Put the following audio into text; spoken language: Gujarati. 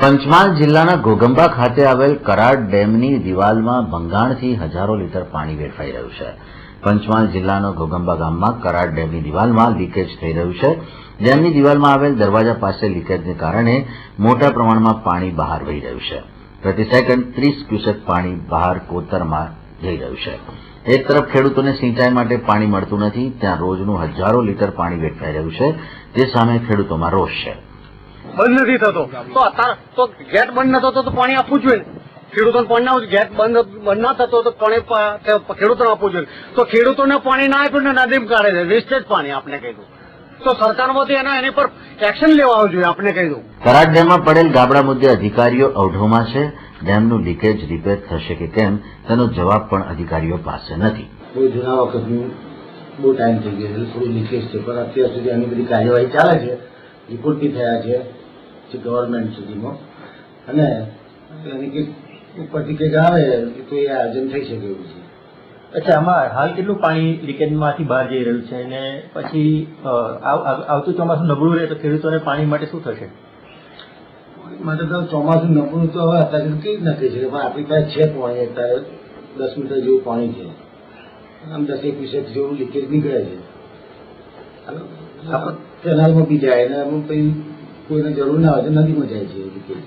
પંચમહાલ જિલ્લાના ઘોગંબા ખાતે આવેલ કરાડ ડેમની દિવાલમાં ભંગાણથી હજારો લીટર પાણી વેડફાઈ રહ્યું છે. પંચમહાલ જિલ્લાના ઘોગંબા ગામમાં કરાડ ડેમની દિવાલમાં લીકેજ થઈ રહ્યું છે. ડેમની દિવાલમાં આવેલ દરવાજા પાસે લીકેજને કારણે મોટા પ્રમાણમાં પાણી બહાર વહી રહ્યું છે. પ્રતિ સેકન્ડ 30 ક્યુસેક પાણી બહાર કોતરમાં જઈ રહ્યું છે. એક તરફ ખેડૂતોને સિંચાઈ માટે પાણી મળતું નથી, ત્યાં રોજનું હજારો લીટર પાણી વેડફાઈ રહ્યું છે, જે સામે ખેડૂતોમાં રોષ છે. બંધ નથી થતો તો અત્યારે તો ગેટ બંધ નતો તો પાણી આપવું જોઈએ. ખેડૂતોને પાણી ના ગેટ બંધ ના થતો તો પાણી ખેડૂતોને આપવું જોઈએ. તો ખેડૂતોને પાણી ના આપ્યું ને નદીમ કાઢે છે, વેસ્ટેજ પાણી આપણે કીધું. તો સરકારમાંથી એની પર એક્શન લેવા આવવું જોઈએ, આપણે કહી દઉં. કરાડ ડેમમાં પડેલ ગાબડા મુદ્દે અધિકારીઓ અવઢવમાં છે. ડેમનું લીકેજ રિપેર થશે કે કેમ તેનો જવાબ પણ અધિકારીઓ પાસે નથી. બહુ જૂના વખતનું બહુ ટાઈમ થઈ ગયો છે, થોડું લીકેજ છે, પણ અત્યાર સુધી આની બધી કાર્યવાહી ચાલે છે. રિપોર્ટ બી થયા છે ગવર્મેન્ટ સુધીમાં, અને એની કંઈક ઉપરથી કંઈક આવે તો એ આયોજન થઈ શકે એવું છે. અચ્છા, આમાં હાલ કેટલું પાણી લીકેજમાંથી બહાર જઈ રહ્યું છે અને પછી આવતું ચોમાસું નબળું રહે તો ખેડૂતોને પાણી માટે શું થશે? માટે તો ચોમાસું નબળું તો હવે અત્યારે કેવી રીતે કહી શકે, પણ આપણી પાસે છે પાણી. અત્યારે 10 મીટર જેવું પાણી છે, આમ 10-20 જેવું લીકેજ નીકળે છે. કેનાલમાં બી જાય ને પછી કોઈને જરૂર ના હોય તો નદીમાં જાય છે લીકેજ.